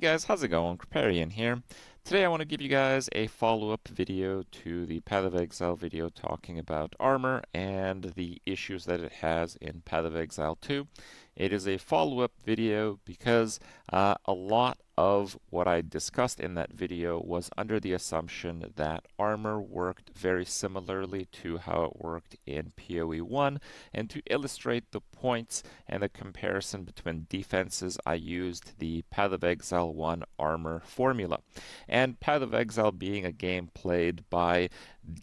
Hey guys, how's it going? Kriparian here. Today I want to give you guys a follow-up video to the Path of Exile video talking about armor and the issues that it has in Path of Exile 2. It is a follow-up video because a lot of what I discussed in that video was under the assumption that armor worked very similarly to how it worked in PoE 1, and to illustrate the points and the comparison between defenses, I used the Path of Exile 1 armor formula. And Path of Exile being a game played by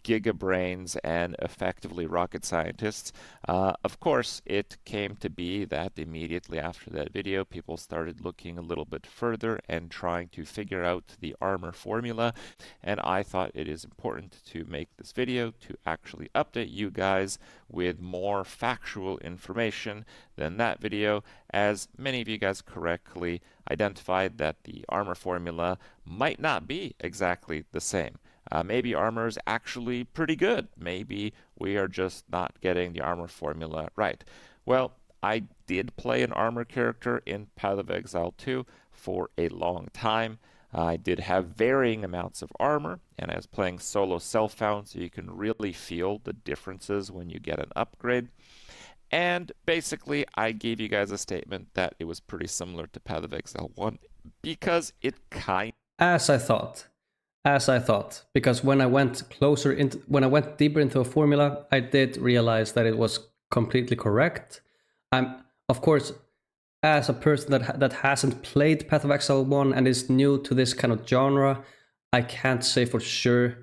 gigabrains and effectively rocket scientists, of course, it came to be that immediately after that video, people started looking a little bit further and trying to figure out the armor formula. And I thought it is important to make this video to actually update you guys with more factual information than that video, as many of you guys correctly identified that the armor formula might not be exactly the same. Maybe armor is actually pretty good. Maybe we are just not getting the armor formula right. Well, I did play an armor character in Path of Exile 2 for a long time. I did have varying amounts of armor, and I was playing solo self-found, so you can really feel the differences when you get an upgrade. And basically, I gave you guys a statement that it was pretty similar to Path of Exile 1 because it kind As I thought. As I thought. Because when I went deeper into a formula, I did realize that it was completely correct. Of course, as a person that hasn't played Path of Exile 1 and is new to this kind of genre, I can't say for sure,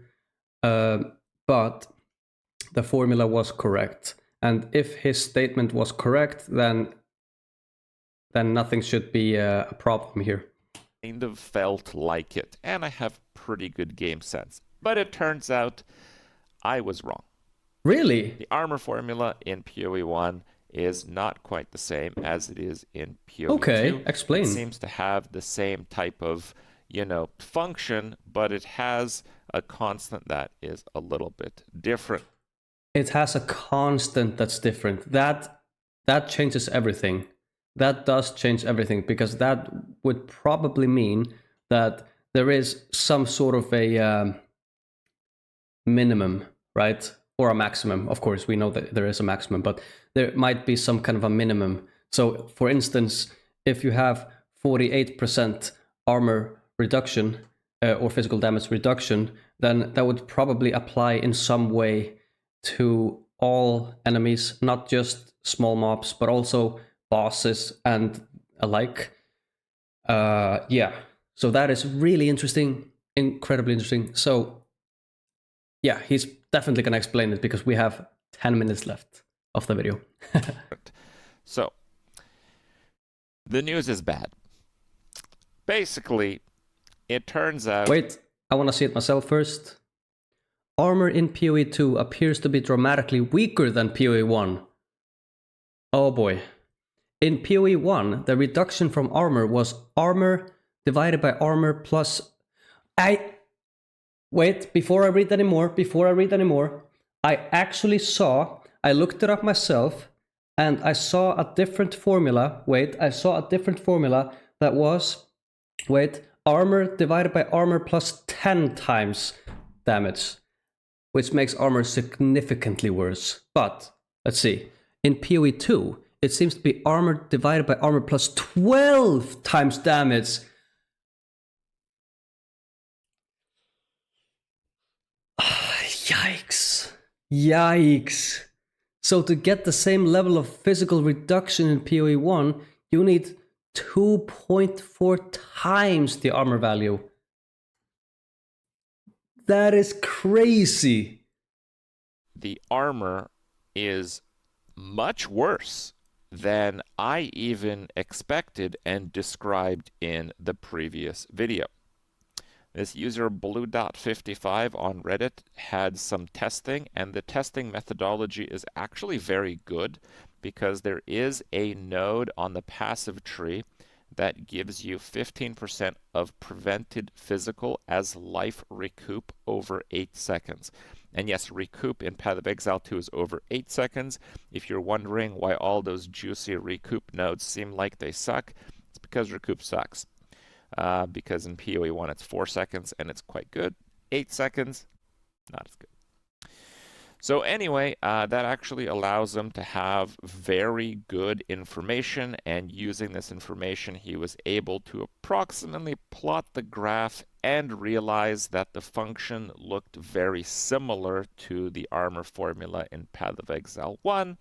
but the formula was correct. And if his statement was correct, then nothing should be a problem here. Kind of felt like it, and I have pretty good game sense. But it turns out I was wrong. Really? The armor formula in PoE 1 is not quite the same as it is in PoE 2. Okay, explain. It seems to have the same type of, function, but it has a constant that is a little bit different. It has a constant that's different. That changes everything. That does change everything, because that would probably mean that there is some sort of a minimum, right? Or a maximum. Of course, we know that there is a maximum, but there might be some kind of a minimum. So, for instance, if you have 48% armor reduction or physical damage reduction, then that would probably apply in some way to all enemies, not just small mobs, but also bosses and alike. Yeah, so that is really interesting, incredibly interesting. So yeah, he's definitely gonna explain it because we have 10 minutes left of the video. So the news is bad. Basically, it turns out... Wait, I want to see it myself first. Armor in PoE 2 appears to be dramatically weaker than PoE 1. Oh boy. In PoE 1, the reduction from armor was armor divided by armor plus... Wait, before I read anymore, I looked it up myself, and I saw a different formula. That was, armor divided by armor plus 10 times damage, which makes armor significantly worse. But, let's see, in PoE 2, it seems to be armor divided by armor plus 12 times damage. Yikes. So to get the same level of physical reduction in PoE 1, you need 2.4 times the armor value. That is crazy. The armor is much worse than I even expected and described in the previous video. This user blue.55 on Reddit had some testing, and the testing methodology is actually very good because there is a node on the passive tree that gives you 15% of prevented physical as life recoup over 8 seconds. And yes, recoup in Path of Exile 2 is over 8 seconds. If you're wondering why all those juicy recoup nodes seem like they suck, it's because recoup sucks. because in PoE 1 it's 4 seconds and it's quite good. 8 seconds, not as good. So anyway, that actually allows them to have very good information, and using this information, he was able to approximately plot the graph and realize that the function looked very similar to the armor formula in Path of Exile 1,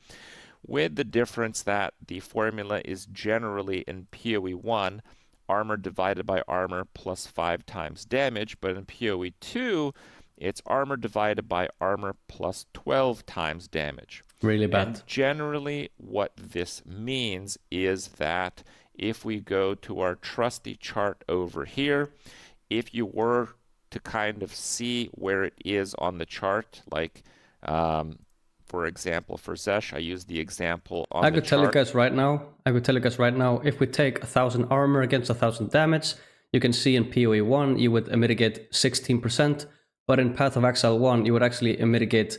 with the difference that the formula is generally in PoE 1, armor divided by armor plus 5 times damage, but in PoE 2, it's armor divided by armor plus 12 times damage. Really bad. And generally, what this means is that if we go to our trusty chart over here, if you were to kind of see where it is on the chart, like for example, for Zesh, I use the example on I the could tell you chart. guys right now. If we take 1,000 armor against 1,000 damage, you can see in PoE 1 you would mitigate 16%, but in Path of Exile 1 you would actually mitigate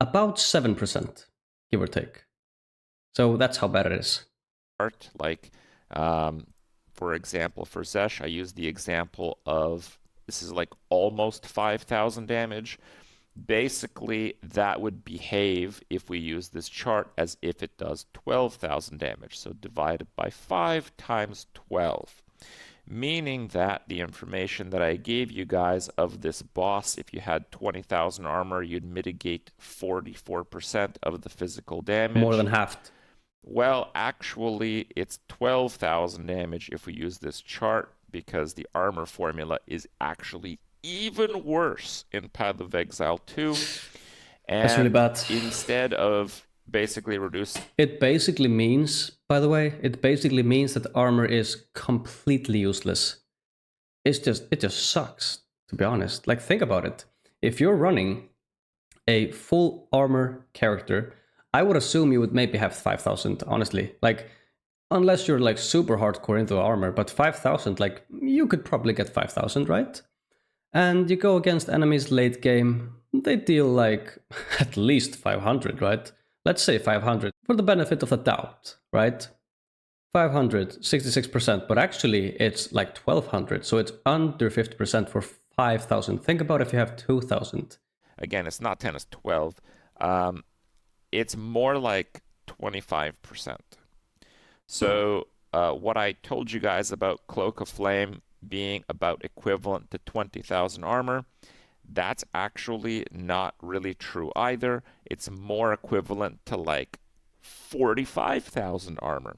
about 7%, give or take. So that's how bad it is. Like, for example, for Zesh, I use the example of this is like almost 5,000 damage. Basically, that would behave if we use this chart as if it does 12,000 damage. So divided by 5 times 12. Meaning that the information that I gave you guys of this boss, if you had 20,000 armor, you'd mitigate 44% of the physical damage. More than half. Well, actually, it's 12,000 damage if we use this chart, because the armor formula is actually even worse in Path of Exile 2. And that's really bad. Instead of basically reduce... It basically means, by the way, that armor is completely useless. It just sucks, to be honest. Like, think about it. If you're running a full armor character, I would assume you would maybe have 5,000, honestly. Like, unless you're like super hardcore into armor, but 5,000, like, you could probably get 5,000, right? And you go against enemies late game, they deal like at least 500, right? Let's say 500 for the benefit of the doubt, right? 500, 66%, but actually it's like 1,200, so it's under 50% for 5,000. Think about if you have 2,000. Again, it's not 10, it's 12. It's more like 25%. So what I told you guys about Cloak of Flame being about equivalent to 20,000 armor, that's actually not really true either. It's more equivalent to like 45,000 armor.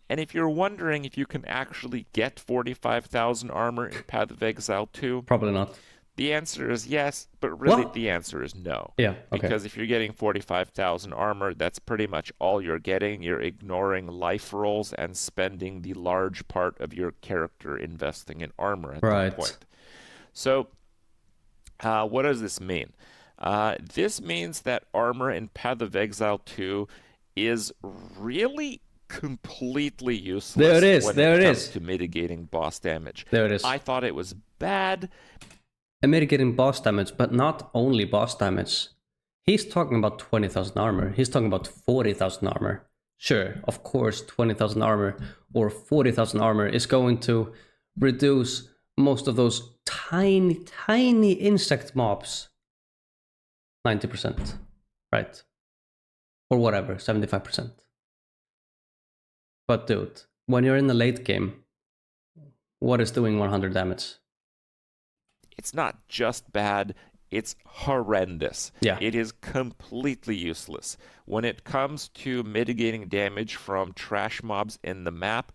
And if you're wondering if you can actually get 45,000 armor in Path of Exile 2, probably not. The answer is yes, but really what? The answer is no. Yeah, okay. Because if you're getting 45,000 armor, that's pretty much all you're getting. You're ignoring life rolls and spending the large part of your character investing in armor at that point. So, what does this mean? This means that armor in Path of Exile 2 is really completely useless when it comes to mitigating boss damage. There it is. I thought it was bad. And mitigating boss damage, but not only boss damage. He's talking about 20,000 armor. He's talking about 40,000 armor. Sure, of course, 20,000 armor or 40,000 armor is going to reduce most of those tiny, tiny insect mobs 90%, right? Or whatever, 75%. But dude, when you're in the late game, what is doing 100 damage? It's not just bad, it's horrendous. Yeah. It is completely useless. When it comes to mitigating damage from trash mobs in the map,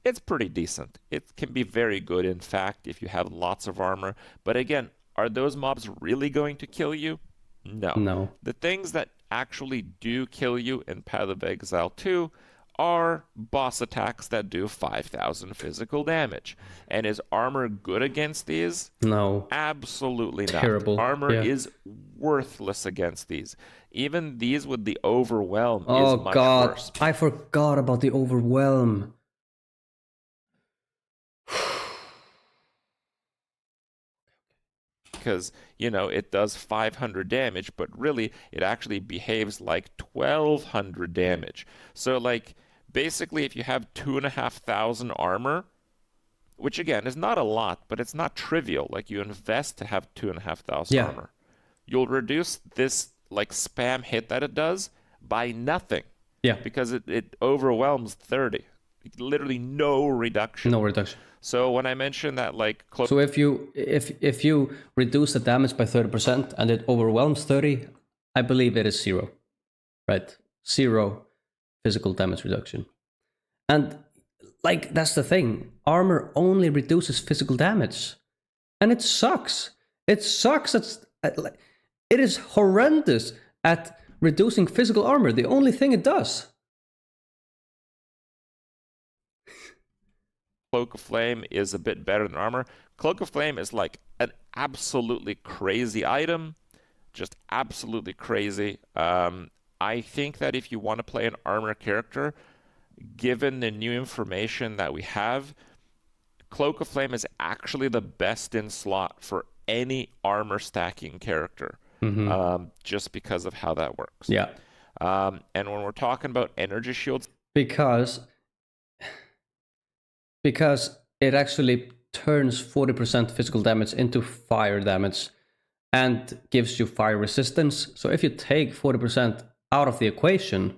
it's pretty decent. It can be very good, in fact, if you have lots of armor. But again, are those mobs really going to kill you? No. The things that actually do kill you in Path of Exile 2 are boss attacks that do 5,000 physical damage. And is armor good against these? No. Absolutely not. Terrible. Armor is worthless against these. Even these with the Overwhelm is much worse. I forgot about the Overwhelm. Because, you know, it does 500 damage, but really it actually behaves like 1,200 damage. So, like, basically, if you have 2,500 armor, which again is not a lot, but it's not trivial. Like you invest to have 2,500 Yeah, armor. You'll reduce this like spam hit that it does by nothing yeah, because it overwhelms 30. Literally no reduction. no reduction. So when I mentioned that like So if you reduce the damage by 30% and it overwhelms 30, I believe it is zero, right? Zero physical damage reduction. And like that's the thing. Armor only reduces physical damage. And it sucks. It sucks. It is horrendous at reducing physical armor. The only thing it does. Cloak of Flame is a bit better than armor. Cloak of Flame is like an absolutely crazy item, just absolutely crazy. I think that if you want to play an armor character, given the new information that we have, Cloak of Flame is actually the best in slot for any armor stacking character, Mm-hmm. just because of how that works. Yeah. And when we're talking about energy shields, Because it actually turns 40% physical damage into fire damage and gives you fire resistance. So if you take 40% out of the equation,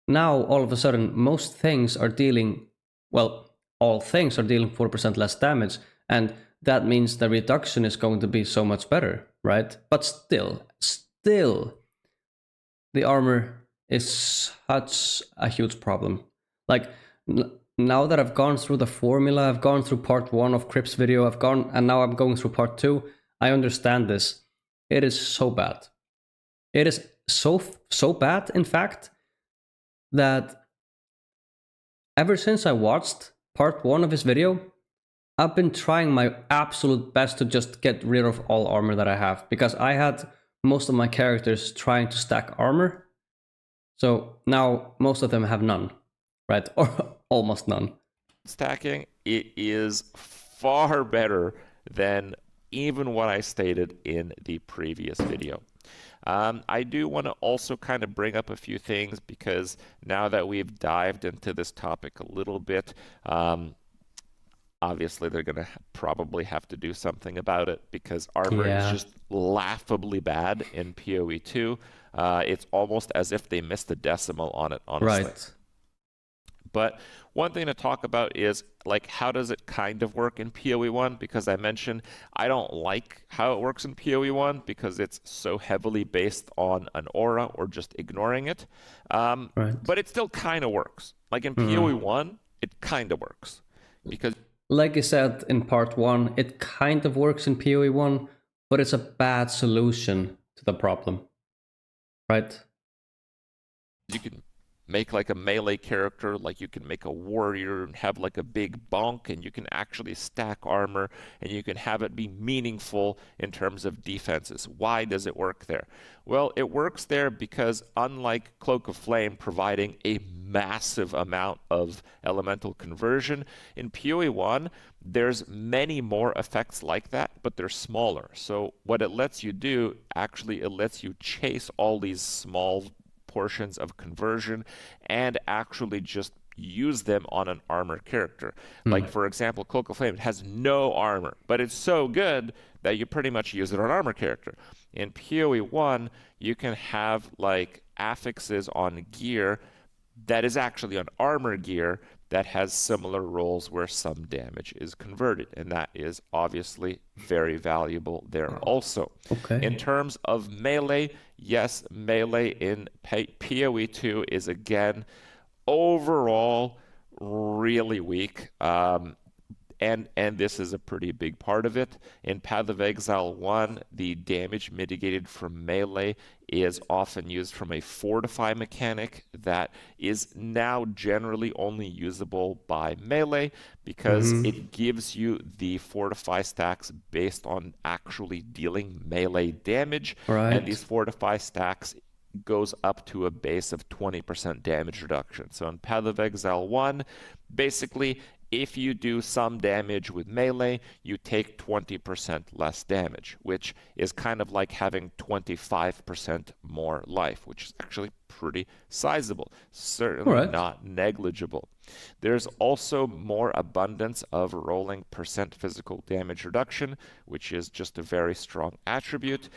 now all of a sudden most things are dealing, well, all things are dealing 40% less damage, and that means the reduction is going to be so much better, right? But still the armor is such a huge problem. Like now that I've gone through the formula, I've gone through part 1 of Crip's video, and now I'm going through part 2. I understand this. It is so bad. It is so bad, in fact, that ever since I watched part 1 of his video, I've been trying my absolute best to just get rid of all armor that I have, because I had most of my characters trying to stack armor. So now most of them have none, right? Or almost none. stacking, it is far better than even what I stated in the previous video. I do want to also kind of bring up a few things because now that we've dived into this topic a little bit, obviously they're going to probably have to do something about it because armor is Yeah, just laughably bad in PoE 2. It's almost as if they missed a decimal on it, honestly. right. But one thing to talk about is like how does it kind of work in PoE 1? Because I mentioned I don't like how it works in PoE 1 because it's so heavily based on an aura or just ignoring it. Right. But it still kind of works. Like in PoE Mm. 1, it kind of works because Like I said in part 1, it kind of works in PoE 1, but it's a bad solution to the problem, right? you can make like a melee character, like you can make a warrior and have like a big bonk, and you can actually stack armor, and you can have it be meaningful in terms of defenses. Why does it work there? Well, it works there because unlike Cloak of Flame providing a massive amount of elemental conversion, in PoE 1, there's many more effects like that, but they're smaller. So what it lets you do, actually, it lets you chase all these small portions of conversion and actually just use them on an armor character. Like, for example, Cloak of Flame, it has no armor, but it's so good that you pretty much use it on an armor character. In PoE 1, you can have like affixes on gear that is actually an armor gear that has similar roles where some damage is converted, and that is obviously very valuable there also. In Okay. terms of melee, yes, melee in PoE 2 is again overall really weak. And this is a pretty big part of it. In Path of Exile 1, the damage mitigated from melee is often used from a fortify mechanic that is now generally only usable by melee because it gives you the fortify stacks based on actually dealing melee damage, and Right. these fortify stacks goes up to a base of 20% damage reduction. So in Path of Exile 1, basically if you do some damage with melee, you take 20% less damage, which is kind of like having 25% more life, which is actually pretty sizable, All certainly right. not negligible. There's also more abundance of rolling percent physical damage reduction, which is just a very strong attribute.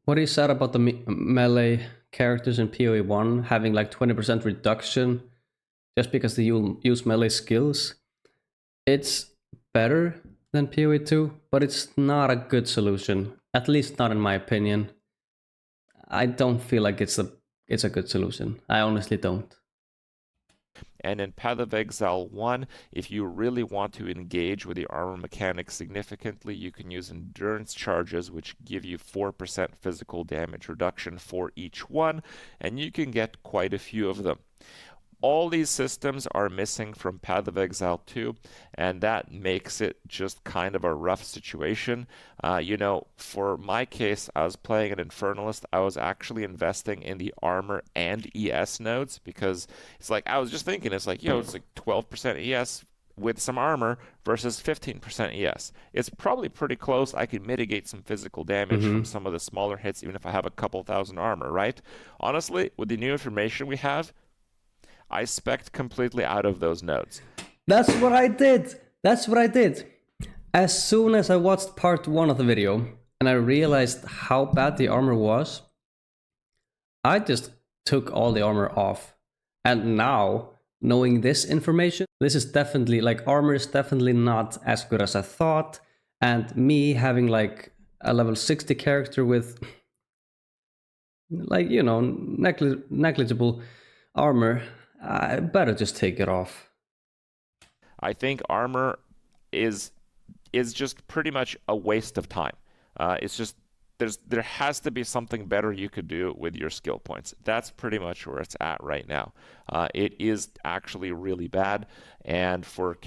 What he said about the melee characters in PoE 1 having like 20% reduction just because they use melee skills, it's better than PoE 2, but it's not a good solution. At least not in my opinion. I don't feel like it's a good solution. I honestly don't. And in Path of Exile 1, if you really want to engage with the armor mechanics significantly, you can use endurance charges, which give you 4% physical damage reduction for each one, and you can get quite a few of them. All these systems are missing from Path of Exile 2, and that makes it just kind of a rough situation. For my case, I was playing an Infernalist. I was actually investing in the armor and ES nodes because it's like, I was just thinking, it's like, it's like 12% ES with some armor versus 15% ES. It's probably pretty close. I can mitigate some physical damage from some of the smaller hits, even if I have a couple thousand armor, right? Honestly, with the new information we have, I spec'd completely out of those nodes. That's what I did. That's what I did. As soon as I watched part 1 of the video and I realized how bad the armor was, I just took all the armor off. And now, knowing this information, this is definitely, like, armor is definitely not as good as I thought. And me having like a level 60 character with like, negligible armor, I better just take it off. I think armor is just pretty much a waste of time. It's just there has to be something better you could do with your skill points. That's pretty much where it's at right now. It is actually really bad, and for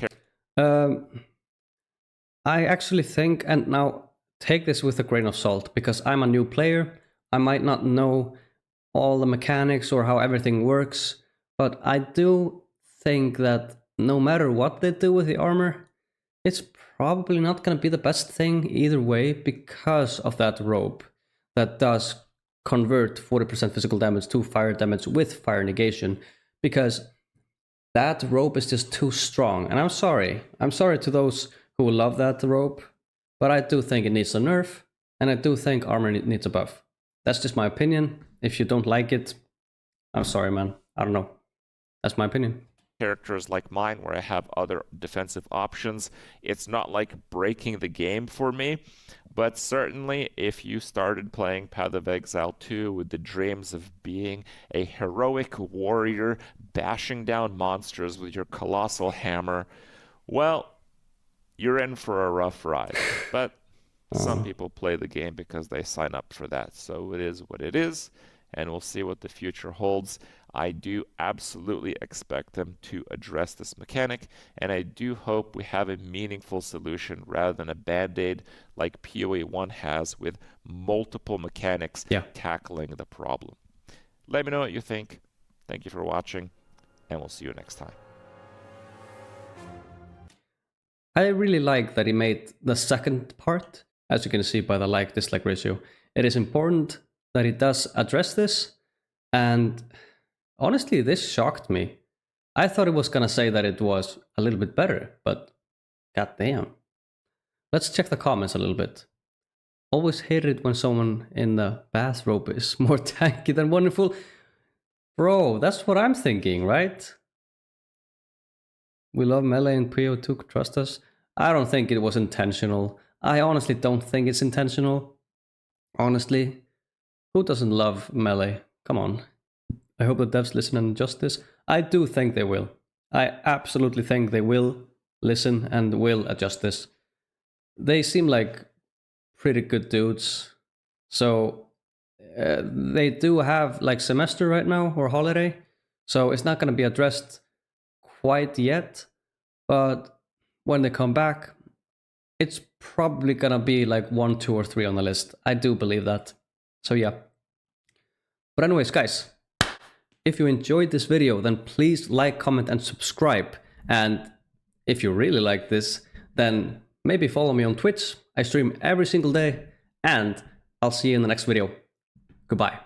I actually think, and now take this with a grain of salt, because I'm a new player. I might not know all the mechanics or how everything works, but I do think that no matter what they do with the armor, it's probably not going to be the best thing either way because of that rope that does convert 40% physical damage to fire damage with fire negation, because that rope is just too strong. And I'm sorry to those who love that rope, but I do think it needs a nerf, and I do think armor needs a buff. That's just my opinion. If you don't like it, I'm sorry, man. I don't know. That's my opinion. Characters like mine, where I have other defensive options, it's not like breaking the game for me. But certainly, if you started playing Path of Exile 2 with the dreams of being a heroic warrior bashing down monsters with your colossal hammer, well, you're in for a rough ride. But some people play the game because they sign up for that. So it is what it is, and we'll see what the future holds. I do absolutely expect them to address this mechanic, and I do hope we have a meaningful solution rather than a band-aid like PoE 1 has, with multiple mechanics tackling the problem. Let me know what you think. Thank you for watching, and we'll see you next time. I really like that he made the second part, as you can see by the like-dislike ratio. It is important that he does address this, and honestly, this shocked me. I thought it was gonna say that it was a little bit better, but goddamn. Let's check the comments a little bit. Always hate it when someone in the bathrobe is more tanky than wonderful. Bro, that's what I'm thinking, right? We love melee and PO2, trust us. I don't think it was intentional. I honestly don't think it's intentional. Honestly, who doesn't love melee? Come on. I hope the devs listen and adjust this. I do think they will. I absolutely think they will listen and will adjust this. They seem like pretty good dudes. So they do have like semester right now, or holiday. So it's not going to be addressed quite yet. But when they come back, it's probably going to be like 1, 2, or 3 on the list. I do believe that. So yeah. But anyways, guys, if you enjoyed this video, then please like, comment, and subscribe. And if you really like this, then maybe follow me on Twitch. I stream every single day, and I'll see you in the next video. Goodbye.